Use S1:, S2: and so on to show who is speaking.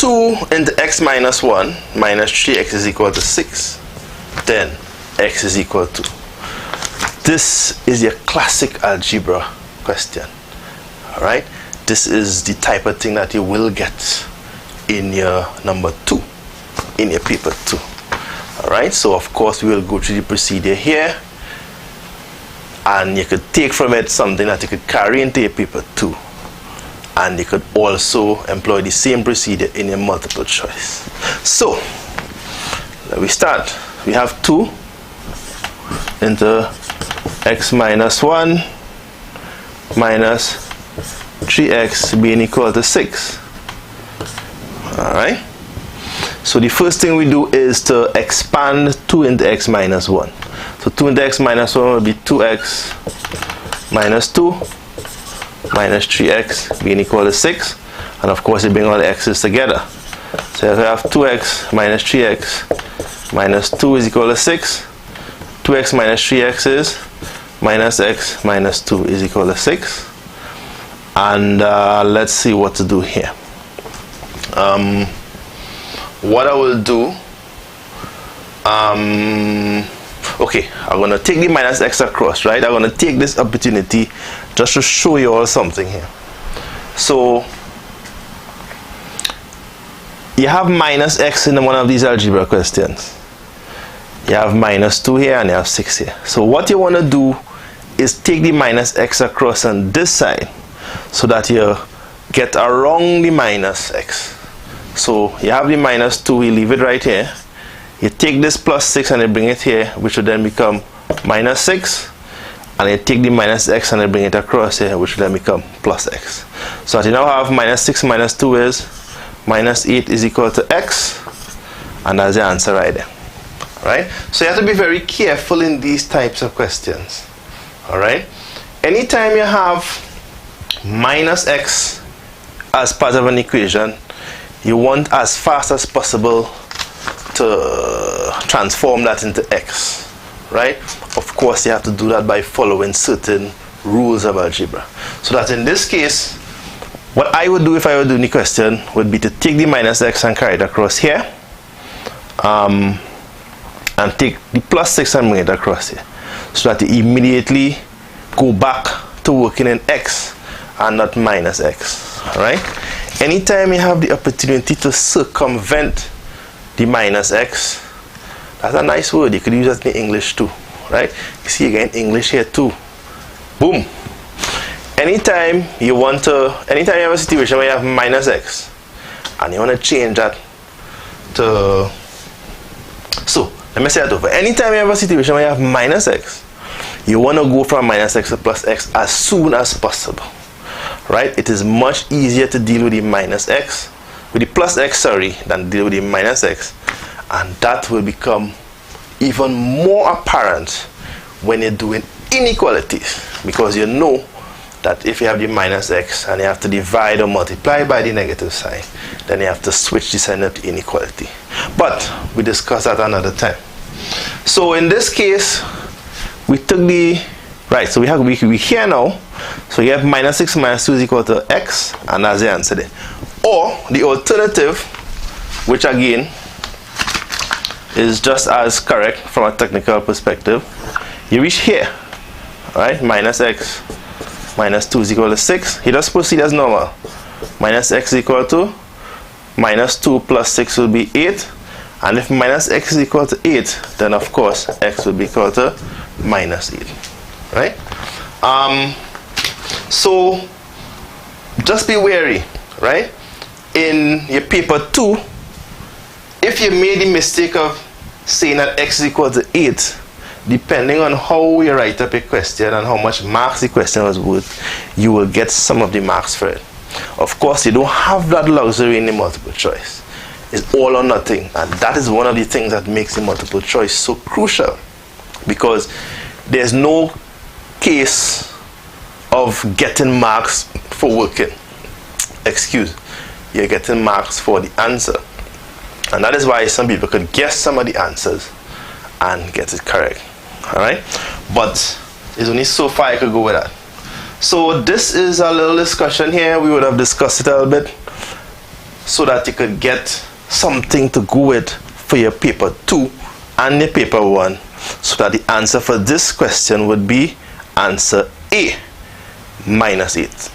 S1: 2 into x minus 1 minus 3x is equal to 6, then x is equal to. This is your classic algebra question. Alright, this is the type of thing that you will get in your number 2, in your paper 2. Alright, so of course we will go through the procedure here, and you could take from it something that you could carry into your paper 2, and you could also employ the same procedure in your multiple choice. So let me start. We have 2 into x minus 1 minus 3x being equal to 6. Alright, so the first thing we do is to expand 2 into x minus 1. So 2 into x minus 1 will be 2x minus 2 minus 3x being equal to 6, and of course you bring all the x's together. So if I have 2x minus 3x minus 2 is equal to 6, 2x minus 3x is minus x minus 2 is equal to 6. And let's see what to do here. What I will do, okay, I'm going to take the minus x across, right? I'm going to take this opportunity just to show you all something here. So you have minus x in one of these algebra questions. You have minus 2 here and you have 6 here. So what you want to do is take the minus x across on this side so that you get around the minus x. So you have the minus 2, you leave it right here. You take this plus 6 and you bring it here, which will then become minus 6. And you take the minus x and you bring it across here, which will then become plus x. So that you now have minus 6 minus 2 is minus 8 is equal to x. And that's the answer right there. Alright? So you have to be very careful in these types of questions. Alright? Anytime you have minus x as part of an equation, you want as fast as possible to transform that into x, right? Of course you have to do that by following certain rules of algebra. So that in this case, what I would do if I were doing the question would be to take the minus x and carry it across here, and take the plus 6 and bring it across here, so that you immediately go back to working in x and not minus x. Alright? Anytime you have the opportunity to circumvent the minus x, that's a nice word. You could use that in English too. Right? You see again English here too. Boom. Anytime you have a situation where you have minus x and you want to change that to, so let me say that over. Anytime you have a situation where you have minus x, you want to go from minus x to plus x as soon as possible. Right? It is much easier to deal with the minus x, with the plus x, sorry, than deal with the minus x. And that will become even more apparent when you're doing inequalities, because you know that if you have the minus x and you have to divide or multiply by the negative sign, then you have to switch the sign of the inequality. But we discuss that another time. So in this case, we took the right, so we here now. So you have minus 6 minus 2 is equal to x, and that's the answer there. Or the alternative, which again is just as correct from a technical perspective, you reach here, right? Minus x minus 2 is equal to 6. You just proceed as normal. Minus x is equal to minus 2 plus 6 will be 8. And if minus x is equal to 8, then of course x will be equal to minus 8. Right? So just be wary, right? In your paper 2, if you made the mistake of saying that x is equal to 8, depending on how you write up a question and how much marks the question was worth, you will get some of the marks for it. Of course, you don't have that luxury in the multiple choice. It's all or nothing, and that is one of the things that makes the multiple choice so crucial, because there's no case of getting marks for working. You're getting marks for the answer, and that is why some people could guess some of the answers and get it correct. Alright, but it's only so far I could go with that. So this is a little discussion here. We would have discussed it a little bit so that you could get something to go with for your paper 2 and your paper 1, so that the answer for this question would be answer A, minus 8.